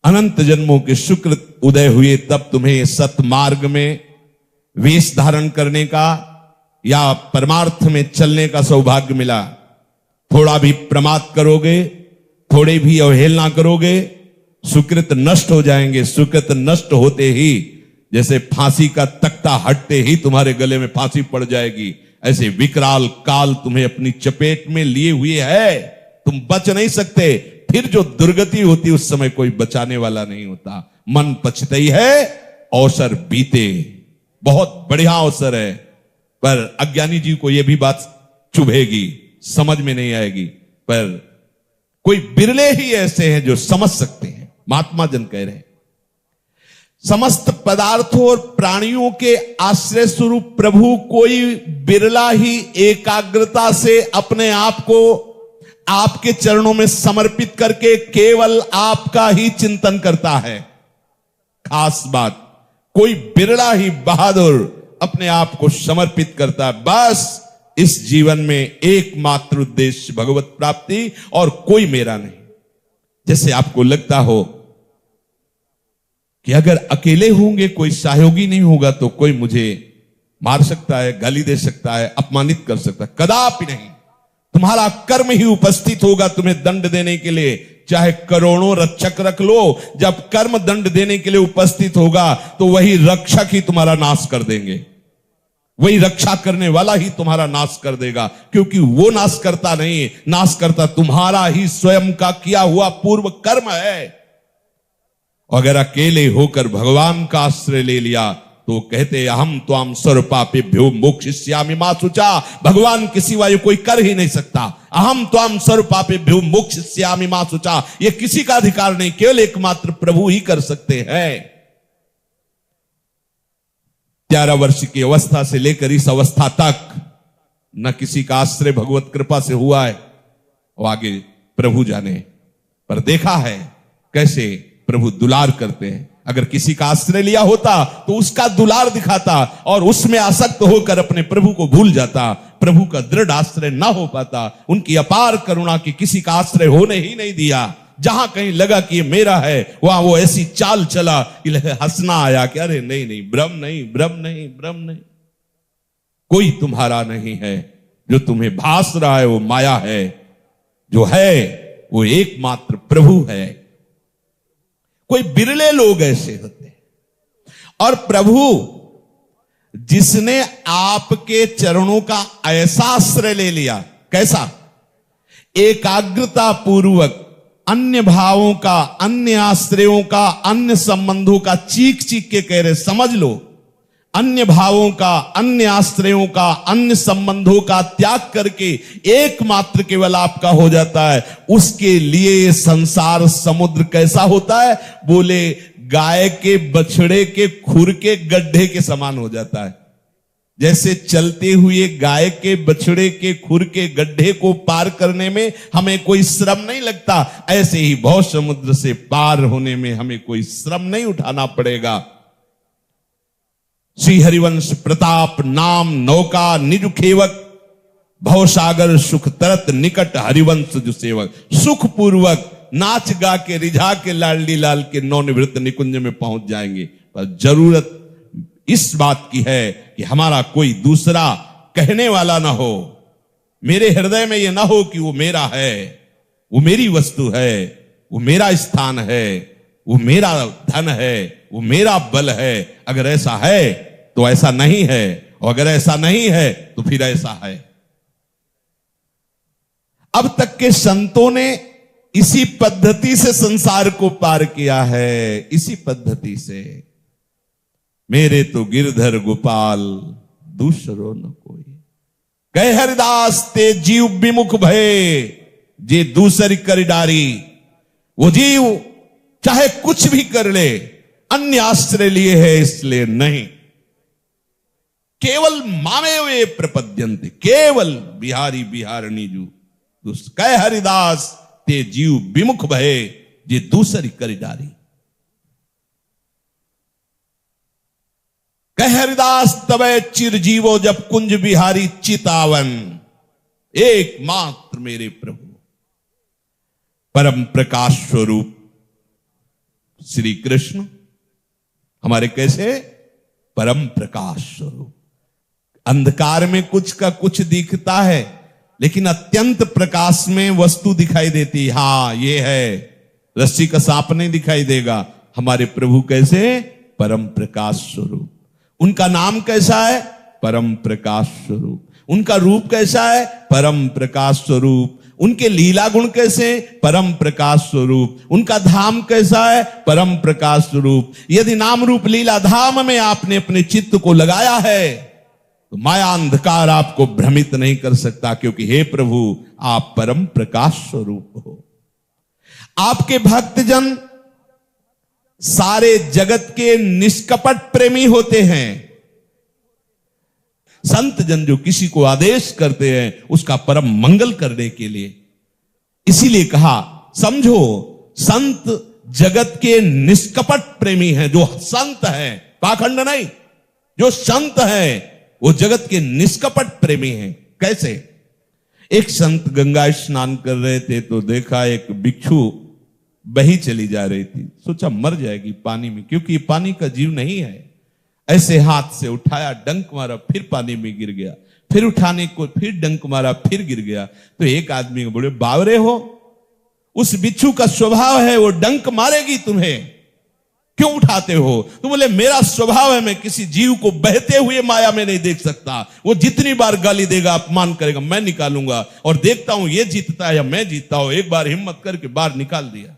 अनंत जन्मों के शुक्र उदय हुए तब तुम्हें सतमार्ग में वेश धारण करने का या परमार्थ में चलने का सौभाग्य मिला। थोड़ा भी प्रमाद करोगे, थोड़े भी अवहेलना करोगे, सुकृत नष्ट हो जाएंगे। सुकृत नष्ट होते ही जैसे फांसी का तख्ता हटते ही तुम्हारे गले में फांसी पड़ जाएगी, ऐसे विकराल काल तुम्हें अपनी चपेट में लिए हुए है, तुम बच नहीं सकते। फिर जो दुर्गति होती उस समय कोई बचाने वाला नहीं होता। मन पछतई है, अवसर बीते। बहुत बढ़िया अवसर है, पर अज्ञानी जी को यह भी बात चुभेगी, समझ में नहीं आएगी, पर कोई बिरले ही ऐसे हैं जो समझ सकते हैं। महात्मा जन कह रहे हैं, समस्त पदार्थों और प्राणियों के आश्रय स्वरूप प्रभु कोई बिरला ही एकाग्रता से अपने आप को आपके चरणों में समर्पित करके केवल आपका ही चिंतन करता है। खास बात, कोई बिरला ही बहादुर अपने आप को समर्पित करता है। बस इस जीवन में एकमात्र उद्देश्य भगवत प्राप्ति और कोई मेरा नहीं। जैसे आपको लगता हो कि अगर अकेले होंगे, कोई सहयोगी नहीं होगा, तो कोई मुझे मार सकता है, गाली दे सकता है, अपमानित कर सकता है। कदापि नहीं। तुम्हारा कर्म ही उपस्थित होगा तुम्हें दंड देने के लिए। चाहे करोड़ों रक्षक रख लो, जब कर्म दंड देने के लिए उपस्थित होगा तो वही रक्षक ही तुम्हारा नाश कर देंगे, वही रक्षा करने वाला ही तुम्हारा नाश कर देगा। क्योंकि वो नाश करता नहीं, नाश करता तुम्हारा ही स्वयं का किया हुआ पूर्व कर्म है। अगर अकेले होकर भगवान का आश्रय ले लिया तो कहते अहम त्वाम सर्वपापेभ्यो मोक्षयिष्यामि मा शुचा। भगवान के सिवा ये कोई कर ही नहीं सकता। अहम त्वाम सर्वपापेभ्यो मोक्षयिष्यामि मा शुचा, ये किसी का अधिकार नहीं, केवल एकमात्र प्रभु ही कर सकते हैं। 11 वर्ष की अवस्था से लेकर इस अवस्था तक न किसी का आश्रय भगवत कृपा से हुआ है, और आगे प्रभु जाने। पर देखा है कैसे प्रभु दुलार करते हैं। अगर किसी का आश्रय लिया होता तो उसका दुलार दिखाता और उसमें आसक्त होकर अपने प्रभु को भूल जाता। प्रभु का दृढ़ आश्रय ना हो पाता। उनकी अपार करुणा की किसी का आश्रय होने ही नहीं दिया। जहां कहीं लगा कि ये मेरा है, वहां वो ऐसी चाल चला कि हंसना आया कि अरे नहीं नहीं, भ्रम नहीं, भ्रम नहीं, भ्रम नहीं, कोई तुम्हारा नहीं है। जो तुम्हें भास रहा है वो माया है, जो है वो एकमात्र प्रभु है। कोई बिरले लोग ऐसे होते हैं। और प्रभु जिसने आपके चरणों का ऐसा आश्रय ले लिया, कैसा? एकाग्रता पूर्वक अन्य भावों का, अन्य आश्रयों का, अन्य संबंधों का चीख चीख के कह रहे, समझ लो, अन्य भावों का, अन्य आश्रयों का, अन्य संबंधों का त्याग करके एकमात्र केवल आपका हो जाता है। उसके लिए संसार समुद्र कैसा होता है? बोले गाय के बछड़े के खुर के गड्ढे के समान हो जाता है। जैसे चलते हुए गाय के बछड़े के खुर के गड्ढे को पार करने में हमें कोई श्रम नहीं लगता, ऐसे ही भव समुद्र से पार होने में हमें कोई श्रम नहीं उठाना पड़ेगा। श्री हरिवंश प्रताप नाम नौका निज खेवक, भवसागर सुख तरत निकट हरिवंश जो सेवक। सुख पूर्वक नाच गा के रिझा के लाडली लाल के नवनिवृत्त निकुंज में पहुंच जाएंगे। पर जरूरत इस बात की है कि हमारा कोई दूसरा कहने वाला ना हो। मेरे हृदय में यह ना हो कि वो मेरा है, वो मेरी वस्तु है, वो मेरा स्थान है, वो मेरा धन है, वो मेरा बल है। अगर ऐसा है तो ऐसा नहीं है, और अगर ऐसा नहीं है तो फिर ऐसा है। अब तक के संतों ने इसी पद्धति से संसार को पार किया है, इसी पद्धति से। मेरे तो गिरधर गोपाल दूसरो न कोई, कहे हरिदास ते जीव विमुख भय, जे दूसरी कर डारी। वो जीव चाहे कुछ भी कर ले, अन्य आश्रय लिए है इसलिए नहीं। केवल मामेवे प्रपद्यन्ते, केवल बिहारी बिहारणी जू। कह हरिदास ते जीव विमुख भये, जे दूसरी कर डारी। कह हरिदास तबे चिरजीवो, जब कुंज बिहारी चितावन। एकमात्र मेरे प्रभु परम प्रकाश स्वरूप श्री कृष्ण हमारे कैसे परम प्रकाश स्वरूप। अंधकार में कुछ का कुछ दिखता है, लेकिन अत्यंत प्रकाश में वस्तु दिखाई देती। हां, ये है, रस्सी का सांप नहीं दिखाई देगा। हमारे प्रभु कैसे परम प्रकाश स्वरूप। उनका नाम कैसा है? परम प्रकाश स्वरूप। उनका रूप कैसा है? परम प्रकाश स्वरूप। उनके लीला गुण कैसे? परम प्रकाश स्वरूप। उनका धाम कैसा है? परम प्रकाश स्वरूप। यदि नाम रूप लीला धाम में आपने अपने चित्त को लगाया है तो माया अंधकार आपको भ्रमित नहीं कर सकता, क्योंकि हे प्रभु आप परम प्रकाश स्वरूप हो। आपके भक्तजन सारे जगत के निष्कपट प्रेमी होते हैं। संत जन जो किसी को आदेश करते हैं उसका परम मंगल करने के लिए, इसीलिए कहा समझो संत जगत के निष्कपट प्रेमी हैं। जो संत हैं, पाखंड नहीं, जो संत हैं वो जगत के निष्कपट प्रेमी हैं। कैसे? एक संत गंगा स्नान कर रहे थे तो देखा एक भिक्षु बही चली जा रही थी। सोचा मर जाएगी पानी में, क्योंकि पानी का जीव नहीं है। ऐसे हाथ से उठाया, डंक मारा, फिर पानी में गिर गया। फिर उठाने को फिर डंक मारा, फिर गिर गया। तो एक आदमी को बोले बावरे हो, उस बिच्छू का स्वभाव है वो डंक मारेगी तुम्हें, क्यों उठाते हो? तो बोले मेरा स्वभाव है, मैं किसी जीव को बहते हुए माया में नहीं देख सकता। वो जितनी बार गाली देगा, अपमान करेगा, मैं निकालूंगा और देखता हूं ये जीतता है या मैं जीतता हूं। एक बार हिम्मत करके बाहर निकाल दिया।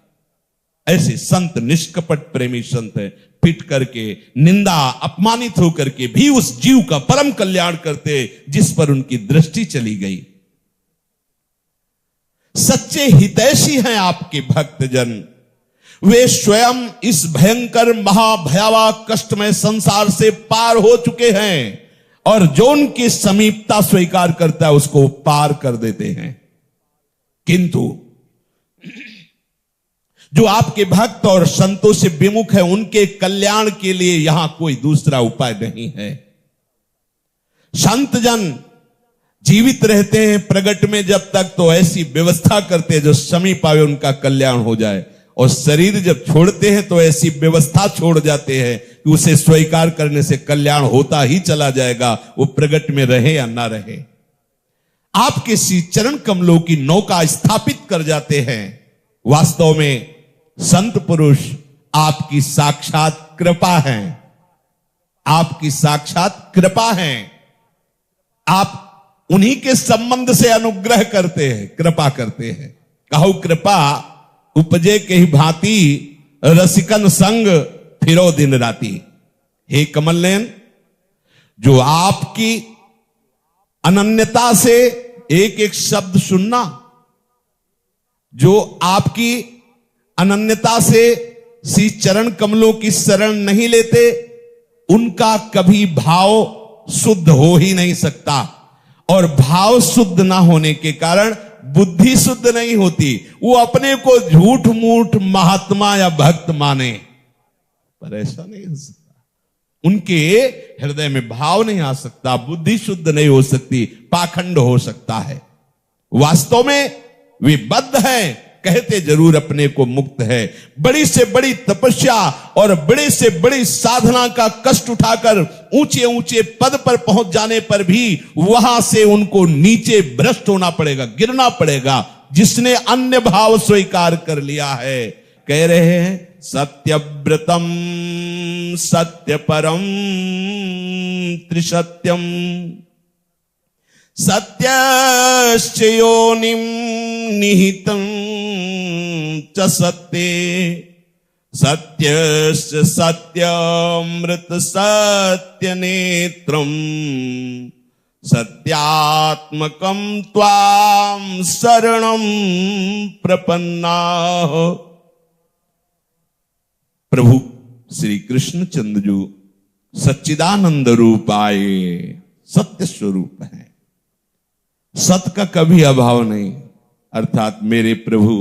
ऐसे संत निष्कपट प्रेमी संत है। पिट करके, निंदा, अपमानित होकर के भी उस जीव का परम कल्याण करते जिस पर उनकी दृष्टि चली गई। सच्चे हितैषी हैं आपके भक्तजन। वे स्वयं इस भयंकर महाभयावह कष्टमय संसार से पार हो चुके हैं और जो उनकी समीपता स्वीकार करता है उसको पार कर देते हैं। किंतु जो आपके भक्त और संतों से विमुख है, उनके कल्याण के लिए यहां कोई दूसरा उपाय नहीं है। संत जन जीवित रहते हैं प्रगट में जब तक तो ऐसी व्यवस्था करते हैं जो समीप आवे उनका कल्याण हो जाए, और शरीर जब छोड़ते हैं तो ऐसी व्यवस्था छोड़ जाते हैं कि उसे स्वीकार करने से कल्याण होता ही चला जाएगा, वो प्रगट में रहे या ना रहे। आपके श्री चरण कमलों की नौका स्थापित कर जाते हैं। वास्तव में संत पुरुष आपकी साक्षात कृपा है, आपकी साक्षात कृपा है। आप उन्हीं के संबंध से अनुग्रह करते हैं, कृपा करते हैं। कहो कृपा उपजे के ही भांति रसिकन संग फिरो दिन राती। हे कमल नयन, जो आपकी अनन्यता से एक एक शब्द सुनना, जो आपकी अनन्यता से श्री चरण कमलों की शरण नहीं लेते, उनका कभी भाव शुद्ध हो ही नहीं सकता। और भाव शुद्ध ना होने के कारण बुद्धि शुद्ध नहीं होती। वो अपने को झूठ मूठ महात्मा या भक्त माने, पर ऐसा नहीं हो सकता। उनके हृदय में भाव नहीं आ सकता, बुद्धि शुद्ध नहीं हो सकती, पाखंड हो सकता है। वास्तव में वे बद्ध हैं, कहते जरूर अपने को मुक्त है। बड़ी से बड़ी तपस्या और बड़े से बड़ी साधना का कष्ट उठाकर ऊंचे ऊंचे पद पर पहुंच जाने पर भी वहां से उनको नीचे भ्रष्ट होना पड़ेगा, गिरना पड़ेगा। जिसने अन्य भाव स्वीकार कर लिया है, कह रहे हैं सत्यव्रतम सत्यपरम त्रिसत्यम सत्यश्च योनिं निहितं च सत्ये सत्यश्च सत्यमृत सत्यनेत्रं सत्यात्मकं त्वां शरणं प्रपन्नाः। प्रभु श्री कृष्ण चंद्र सच्चिदानंद रूप आए, सत्य स्वरूप है, सत का कभी अभाव नहीं। अर्थात मेरे प्रभु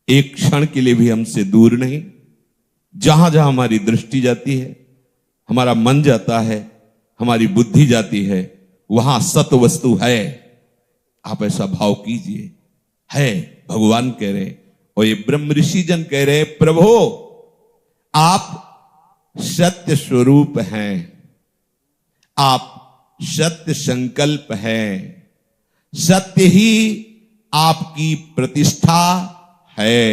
एक क्षण के लिए भी हमसे दूर नहीं। जहां जहां हमारी दृष्टि जाती है, हमारा मन जाता है, हमारी बुद्धि जाती है, वहां सत वस्तु है। आप ऐसा भाव कीजिए, है भगवान कह रहे, और ये ब्रह्म ऋषि जन कह रहे, प्रभु आप सत्य स्वरूप हैं, आप सत्य संकल्प हैं, सत्य ही आपकी प्रतिष्ठा है,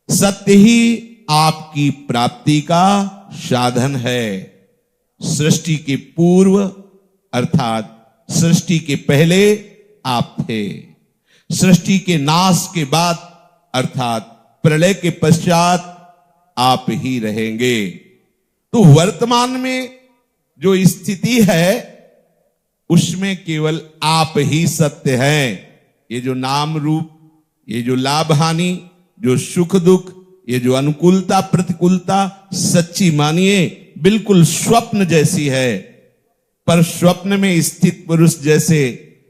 सत्य ही आपकी प्राप्ति का साधन है। सृष्टि के पूर्व अर्थात सृष्टि के पहले आप थे, सृष्टि के नाश के बाद अर्थात प्रलय के पश्चात आप ही रहेंगे। तो वर्तमान में जो स्थिति है उसमें केवल आप ही सत्य हैं। ये जो नाम रूप, ये जो लाभ हानि, जो सुख दुख, ये जो अनुकूलता प्रतिकूलता, सच्ची मानिए बिल्कुल स्वप्न जैसी है। पर स्वप्न में स्थित पुरुष जैसे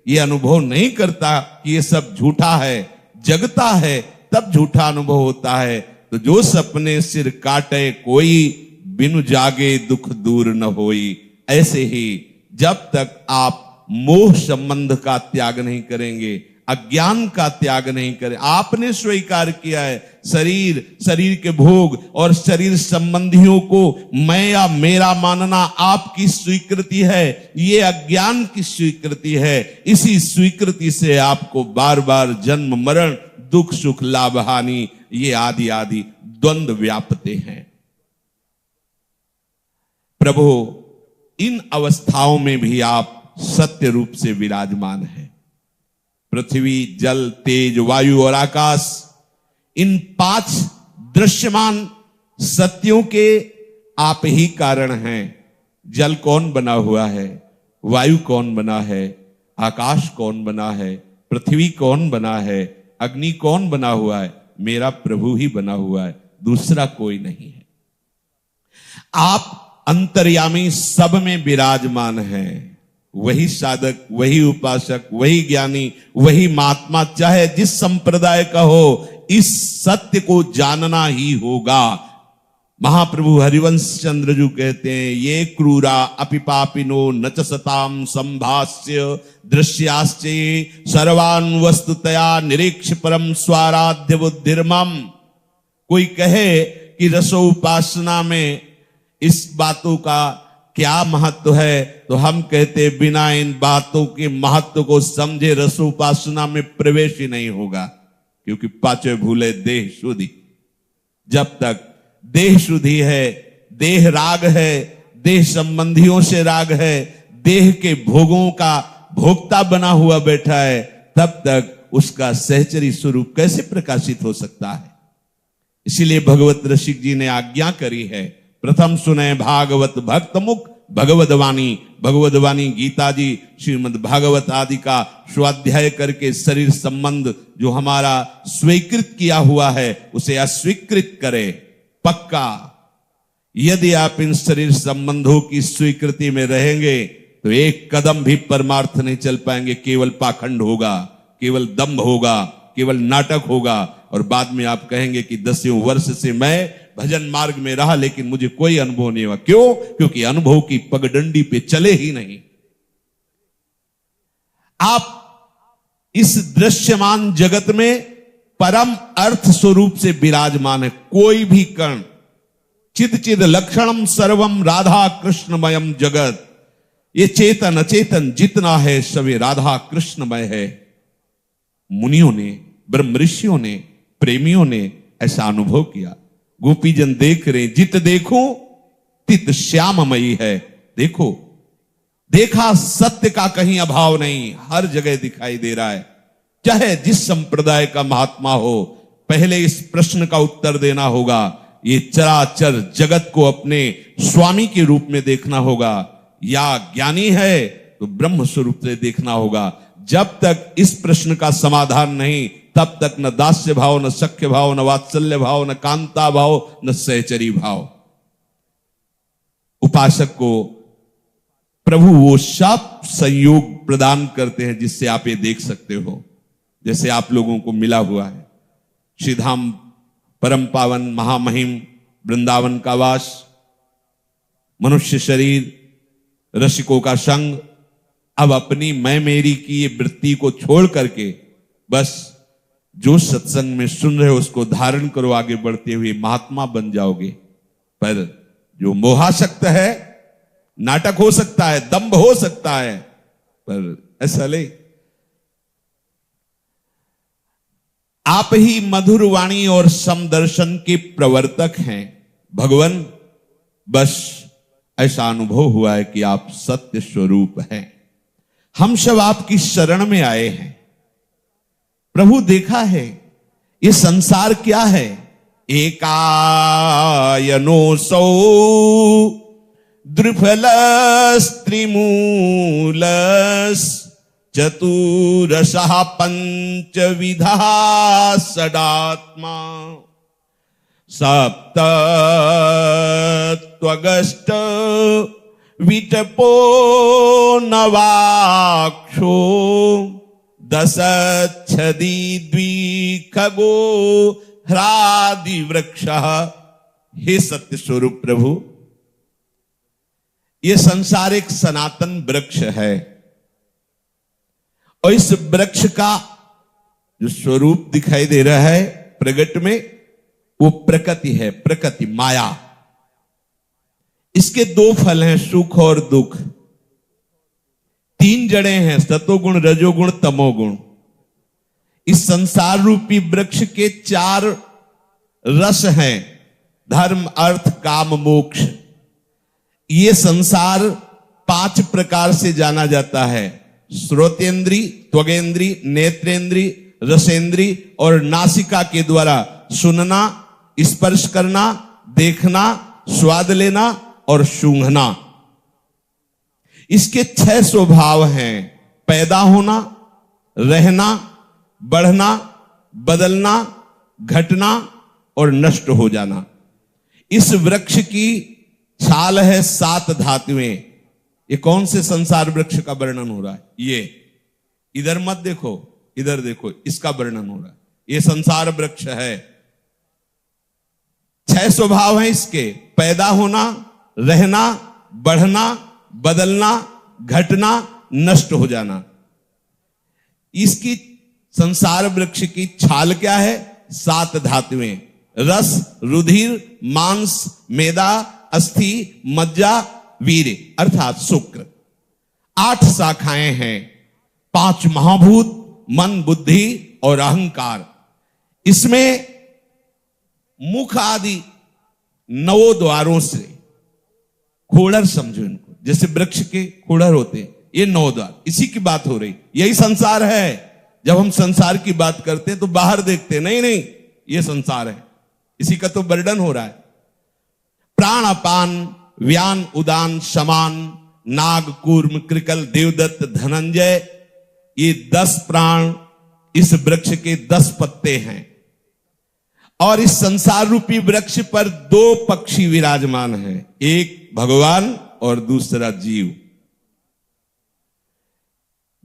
ये अनुभव नहीं करता कि ये सब झूठा है, जगता है तब झूठा अनुभव होता है। तो जो सपने सिर काटे कोई, बिनु जागे दुख दूर न होई। ऐसे ही जब तक आप मोह संबंध का त्याग नहीं करेंगे, अज्ञान का त्याग नहीं करें, आपने स्वीकार किया है शरीर, शरीर के भोग और शरीर संबंधियों को मैं या मेरा मानना आपकी स्वीकृति है, ये अज्ञान की स्वीकृति है। इसी स्वीकृति से आपको बार बार जन्म मरण, दुख सुख, लाभ हानि, ये आदि आदि द्वंद्व व्यापते हैं। प्रभु इन अवस्थाओं में भी आप सत्य रूप से विराजमान हैं। पृथ्वी, जल, तेज, वायु और आकाश, इन 5 दृश्यमान सत्यों के आप ही कारण हैं। जल कौन बना हुआ है, वायु कौन बना है, आकाश कौन बना है, पृथ्वी कौन बना है, अग्नि कौन बना हुआ है? मेरा प्रभु ही बना हुआ है, दूसरा कोई नहीं है। आप अंतर्यामी सब में विराजमान हैं। वही साधक, वही उपासक, वही ज्ञानी, वही महात्मा, चाहे जिस संप्रदाय का हो, इस सत्य को जानना ही होगा। महाप्रभु हरिवंश चंद्र जी कहते हैं, ये क्रूरा अपिपापिनो नच सताम संभाष्य दृश्याश्चे सर्वान् वस्तुतया निरीक्ष परम स्वाराध्य बुद्धिर्मम। कोई कहे कि रसो उपासना में इस बातों का क्या महत्व है, तो हम कहते बिना इन बातों के महत्व को समझे रसोपासना में प्रवेश ही नहीं होगा। क्योंकि पांचवे भूले देह शुद्धि। जब तक देह शुद्धि है, देह राग है, देह संबंधियों से राग है, देह के भोगों का भोक्ता बना हुआ बैठा है, तब तक उसका सहचरी स्वरूप कैसे प्रकाशित हो सकता है? इसीलिए भगवत रसिक जी ने आज्ञा करी है, प्रथम सुने भागवत भक्त मुख भगवदवाणी। भगवदवाणी गीता जी, श्रीमद् भागवत आदि का स्वाध्याय करके शरीर संबंध जो हमारा स्वीकृत किया हुआ है उसे अस्वीकृत करे। पक्का यदि आप इन शरीर संबंधों की स्वीकृति में रहेंगे तो एक कदम भी परमार्थ नहीं चल पाएंगे। केवल पाखंड होगा, केवल दंभ होगा, केवल नाटक होगा। और बाद में आप कहेंगे कि 10वें वर्ष से मैं भजन मार्ग में रहा लेकिन मुझे कोई अनुभव नहीं हुआ। क्यों? क्योंकि अनुभव की पगडंडी पे चले ही नहीं। आप इस दृश्यमान जगत में परम अर्थ स्वरूप से विराजमान है। कोई भी कण चिद चिद लक्षणम सर्वम राधा कृष्णमयम जगत। ये चेतन अचेतन जितना है सभी राधा कृष्णमय है। मुनियों ने, ब्रह्म ऋषियों ने, प्रेमियों ने ऐसा अनुभव किया। गोपीजन देख रहे, जित देखो तित श्याममयी है। देखो, देखा सत्य का कहीं अभाव नहीं, हर जगह दिखाई दे रहा है। चाहे जिस संप्रदाय का महात्मा हो, पहले इस प्रश्न का उत्तर देना होगा। ये चराचर जगत को अपने स्वामी के रूप में देखना होगा, या ज्ञानी है तो ब्रह्म स्वरूप से देखना होगा। जब तक इस प्रश्न का समाधान नहीं, तब तक न दास्य भाव, न सख्य भाव, न वात्सल्य भाव, न कांता भाव, न सहचरी भाव। उपासक को प्रभु वो सब संयोग प्रदान करते हैं जिससे आप ये देख सकते हो। जैसे आप लोगों को मिला हुआ है श्रीधाम परम पावन महामहिम वृंदावन का वास, मनुष्य शरीर, रसिकों का संग। अब अपनी मैं मेरी की ये वृत्ति को छोड़ करके बस जो सत्संग में सुन रहे हो उसको धारण करो, आगे बढ़ते हुए महात्मा बन जाओगे। पर जो मोहाशक्त है, नाटक हो सकता है, दंभ हो सकता है, पर ऐसा ले, आप ही मधुर वाणी और समदर्शन के प्रवर्तक हैं भगवान। बस ऐसा अनुभव हुआ है कि आप सत्य स्वरूप हैं। हम सब आपकी शरण में आए हैं प्रभु। देखा है ये संसार क्या है, एकायनोऽसौ द्विफलस्त्रिमूलस् चतुरसः पंचविधा षडात्मा सप्तत्वगष्ट विटपो नवाक्षो दशच्छदी द्विखगो ह्रादि वृक्ष। हे सत्य स्वरूप प्रभु, ये संसार एक सनातन वृक्ष है और इस वृक्ष का जो स्वरूप दिखाई दे रहा है प्रगट में, वो प्रकृति है, प्रकृति माया। इसके दो फल हैं, सुख और दुख। तीन जड़ें हैं, सतोगुण, रजोगुण, तमोगुण। इस संसार रूपी वृक्ष के चार रस हैं, धर्म, अर्थ, काम, मोक्ष। ये संसार 5 प्रकार से जाना जाता है, श्रोतेंद्री, त्वगेंद्री, नेत्रेंद्री, रसेंद्री और नासिका के द्वारा सुनना, स्पर्श करना, देखना, स्वाद लेना और सूंघना। इसके 6 स्वभाव हैं, पैदा होना, रहना, बढ़ना, बदलना, घटना और नष्ट हो जाना। इस वृक्ष की छाल है 7 धातुएं। ये कौन से संसार वृक्ष का वर्णन हो रहा है? ये इधर मत देखो, इधर देखो, इसका वर्णन हो रहा है। ये संसार वृक्ष है। 6 स्वभाव हैं इसके, पैदा होना, रहना, बढ़ना, बदलना, घटना, नष्ट हो जाना। इसकी संसार वृक्ष की छाल क्या है? 7 धातुएं, रस, रुधिर, मांस, मेदा, अस्थि, मज्जा, वीर अर्थात शुक्र। 8 शाखाएं हैं, 5 महाभूत, मन, बुद्धि और अहंकार। इसमें मुख आदि 9 द्वारों से, खोड़र समझो इनको, जैसे वृक्ष के खोड़र होते हैं, ये 9 द्वार, इसी की बात हो रही। यही संसार है। जब हम संसार की बात करते हैं तो बाहर देखते हैं, नहीं नहीं ये संसार है, इसी का तो वर्णन हो रहा है। प्राण, अपान, व्यान, उदान, समान, नाग, कूर्म, कृकल, देवदत्त, धनंजय, ये 10 प्राण इस वृक्ष के 10 पत्ते हैं। और इस संसार रूपी वृक्ष पर 2 पक्षी विराजमान हैं, एक भगवान और दूसरा जीव।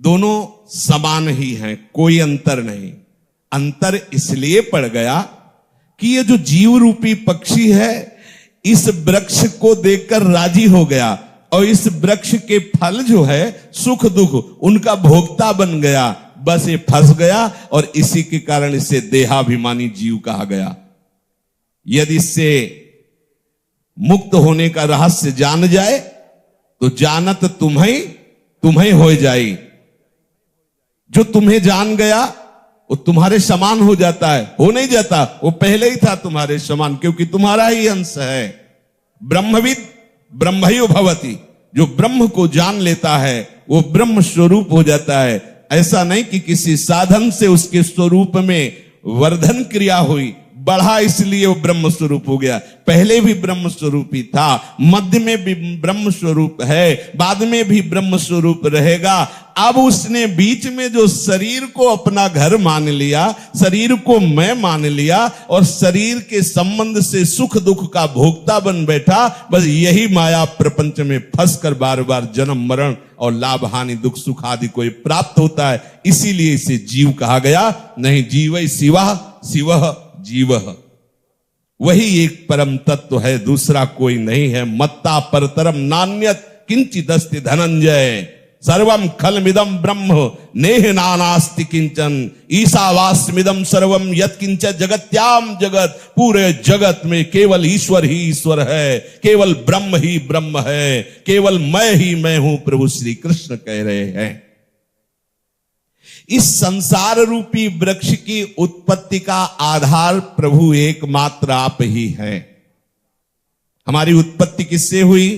दोनों समान ही हैं, कोई अंतर नहीं। अंतर इसलिए पड़ गया कि ये जो जीव रूपी पक्षी है इस वृक्ष को देखकर राजी हो गया और इस वृक्ष के फल जो है सुख दुख उनका भोक्ता बन गया। बस ये फंस गया और इसी के कारण इसे देहाभिमानी जीव कहा गया। यदि इससे मुक्त होने का रहस्य जान जाए तो जानत तुम्हें हो जाए। जो तुम्हें जान गया वो तुम्हारे समान हो जाता है, हो नहीं जाता, वो पहले ही था तुम्हारे समान, क्योंकि तुम्हारा ही अंश है। ब्रह्मविद ब्रह्मयो भवति, जो ब्रह्म को जान लेता है वो ब्रह्म स्वरूप हो जाता है। ऐसा नहीं कि किसी साधन से उसके स्वरूप में वर्धन क्रिया हुई, बढ़ा इसलिए वो ब्रह्म स्वरूप हो गया। पहले भी ब्रह्म स्वरूप ही था, मध्य में भी ब्रह्म स्वरूप है, बाद में भी ब्रह्म स्वरूप रहेगा। अब उसने बीच में जो शरीर को अपना घर मान लिया, शरीर को मैं मान लिया और शरीर के संबंध से सुख दुख का भोक्ता बन बैठा। बस यही माया प्रपंच में फंसकर बार बार जन्म मरण और लाभ हानि दुख सुख आदि को प्राप्त होता है। इसीलिए इसे जीव कहा गया। नहीं, जीवै शिवः शिवः जीवः, वही एक परम तत्व है, दूसरा कोई नहीं है। मत्ता परतरम नान्यत किंचिदस्ति धनंजय। सर्वम खलमिदम ब्रह्म नेह नानास्ति किंचन ईशावास्मिदम सर्वम यत्किंच जगत्याम जगत। पूरे जगत में केवल ईश्वर ही ईश्वर है, केवल ब्रह्म ही ब्रह्म है, केवल मैं ही मैं हूं, प्रभु श्री कृष्ण कह रहे हैं। इस संसार रूपी वृक्ष की उत्पत्ति का आधार प्रभु एकमात्र आप ही हैं। हमारी उत्पत्ति किससे हुई?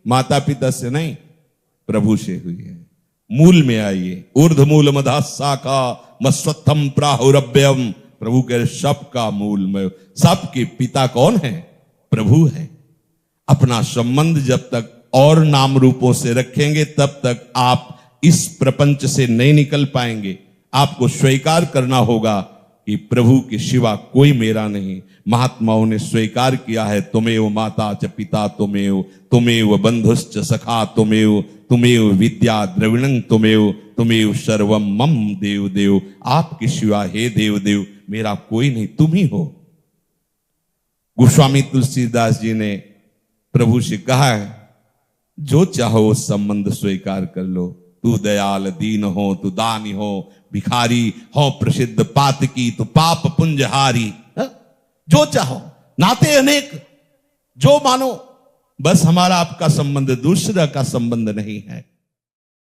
माता पिता से नहीं, प्रभु से हुई है। मूल में आइए। ऊर्ध्वमूल मधा शाखा मस्वत्थम प्राहुरभ्यम। प्रभु के सबका मूल में, सबके पिता कौन है? प्रभु है। अपना संबंध जब तक और नाम रूपों से रखेंगे तब तक आप इस प्रपंच से नहीं निकल पाएंगे। आपको स्वीकार करना होगा कि प्रभु के सिवा कोई मेरा नहीं। महात्माओं ने स्वीकार किया है, तुमेव माता च पिता तुमेव बंधुश्च सखा तुमेव विद्या द्रविणं तुमेव सर्वम मम देव देव। आपके सिवा हे देव देव मेरा कोई नहीं, तुम ही हो। गोस्वामी तुलसीदास जी ने प्रभु से कहा है, जो चाहो उस संबंध स्वीकार कर लो। तू दयाल दीन हो, तू दानी हो, भिखारी हो प्रसिद्ध पातकी, तू पाप पुंजहारी। जो चाहो, नाते अनेक, जो मानो, बस हमारा आपका संबंध दूसरा का संबंध नहीं है।